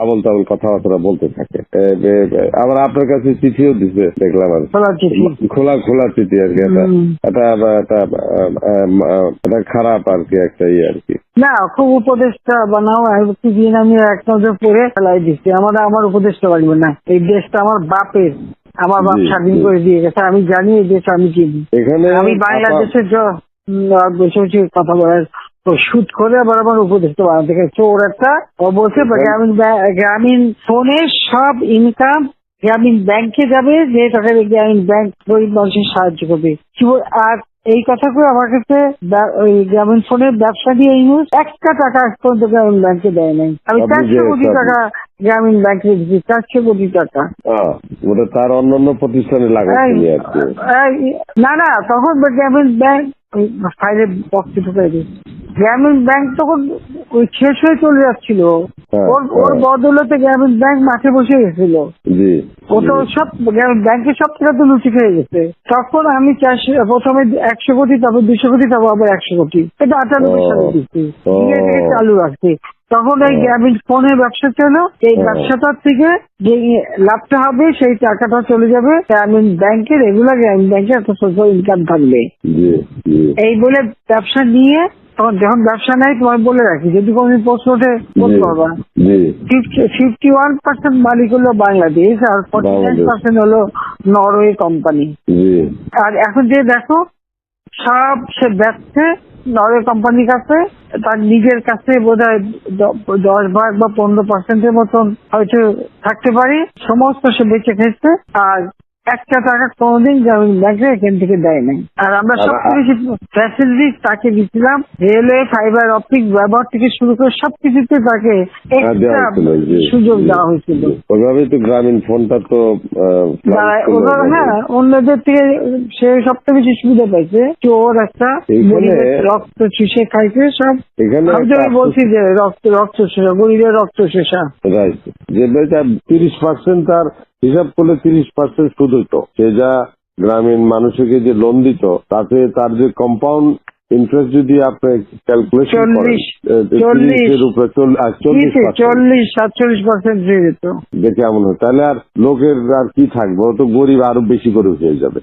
আবল তাবল কথাবার্তা বলতে থাকে। আবার আপনার কাছে চিঠিও দিছে দেখলাম আর খোলা খোলা চিঠি আর কি। এটা খারাপ আর কি, একটা ইয়ে আর কি। না, খুব উপদেশটা বানাও দিন আমি এক নজর পড়ে ফেলাই দিচ্ছি। আমার উপদেশটা লাগবে না, এই দেশটা আমার বাপের, আমার বাপ স্বাধীন করে দিয়ে গেছে। আমি জানি এই দেশ আমি চিনি। এখানে আমি বাংলাদেশের বসে বসে কথা বলার সুদ করে আবার আমার উপদেশটা বানাতে গেছে চোর একটা। ও বলছে গ্রামীণ ফোনের সব ইনকাম গ্রামীণ ব্যাংকে যাবে, যে টাকা গ্রামীণ ব্যাংক গরিব মানুষের সাহায্য করবে। আর এই কথা করে আমার কাছে ওই গ্রামীণ ফোনের ব্যবসা দিয়ে ইউজ একটা টাকা পর্যন্ত গ্রামীণ ব্যাংকে দেয় নাই। আমি 400 কোটি টাকা গ্রামীণ ব্যাংকে দিচ্ছি, 400 কোটি টাকা। ওটা তার অন্যান্য প্রতিষ্ঠানে লাগাচ্ছি আর কি। না, তখন গ্রামীণ ব্যাংক ফাইলে বক্সে ঢুকাই দিচ্ছে। গ্রামীণ ব্যাংক তখন ওই শেষ হয়ে চলে যাচ্ছিল। ওর বদলতে গ্রামীণ ব্যাংক মাঠে বসে গেছিল। ও তো সব ব্যাংকের সব টাকা তো লুচি খেয়ে গেছে। তখন আমি প্রথমে 100 কোটি, তারপর 200 কোটি, তারপর আবার 100 কোটি, এটা 98 সালে দিচ্ছি, চালু রাখছি। তখন এই গ্রামীণ ফোনের ব্যবসা ছিল। এই ব্যবসাটার থেকে যে লাভটা হবে সেই টাকাটা চলে যাবে গ্রামীণ ব্যাংকে, রেগুলার গ্রামীণ ব্যাংকে একটা সোশ্যাল ইনকাম থাকবে। এই বলে ব্যবসা নিয়ে তখন যখন ব্যবসা নাই, তোমার বলে রাখি, যদি কোনদিন প্রশ্ন ওঠে বলতে পারবা, 51% মালিক হলো বাংলাদেশ আর 49% হলো নরওয়ে কোম্পানি। আর এখন যে দেখো সব সে ব্যবসা নরওয়ে কোম্পানির কাছে, তার নিজের কাছে বোধহয় 10% বা 15% মতন হয়তো থাকতে পারে, সমস্ত সে বেঁচে খেয়েছে। আর একটা টাকা কোনোদিন গ্রামীণ ব্যাংকে এখান থেকে দেয় নাই। আর আমরা সবচেয়ে বেশি ফ্যাসিলিটি তাকে দিচ্ছিলাম, রেলওয়ে, ফাইবার অপটিক ব্যবহার থেকে শুরু করে সবকিছুতে তাকে এক্সট্রা সুযোগ দেওয়া হয়েছিল। ওইভাবেই তো গ্রামীণ ফোনটা তো অন্যদের থেকে সে সবচেয়ে বেশি সুবিধা পাইছে। চোর একটা রক্ত চুষে খাইছে সব। আমি বলছি যে রক্ত শোষা, গরিবের রক্ত শোষা। রাইট, যে 30% তার হিসাব করলে 30% সুদ হইতো। সে যা গ্রামীণ মানুষকে যে লোন দিত, তাতে তার যে কম্পাউন্ড ইন্টারেস্ট যদি আপনি ক্যালকুলেশন করেন, 40-47% হয়ে যেত। দেখে এমন হয়, তাহলে আর লোকের আর কি থাকবে, ও তো গরিব আরো বেশি করে হয়ে যাবে।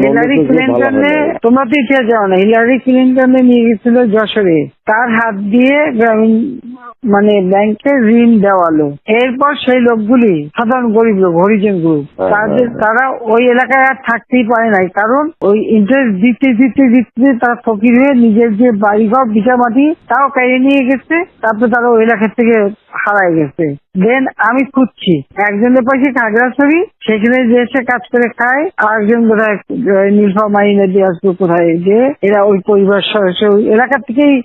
হিলারি ক্লিন্টনে, তোমরা তো ইতিহাস যাও না, হিলারি ক্লিন্টনে নিয়ে গেছিল যশোরে, তার হাত দিয়ে গ্রামীণ ব্যাংকে ঋণ দেওয়ালো। এরপর সেই লোকগুলি সাধারণ গরিব লোক, হরিজন গ্রুপ, তারা ওই এলাকায় আর থাকতেই পারে নাই, কারণ ওই ইন্টারেস্ট দিতে তারা ফকির হয়ে নিজের যে বাড়িঘর ভিটা মাটি তাও কেড়ে নিয়ে গেছে। তারপরে তারা ওই এলাকার থেকে হারায় গেছে। দেন আমি খুঁজছি, একজনের পাশে খাগড়াছড়ি, সেখানে যে এসে কাজ করে খায়, আর একজন বোধহয় নীলফামারী নদী আসবে কোথায়, যে এরা ওই পরিবার সদস্য ওই এলাকা থেকেই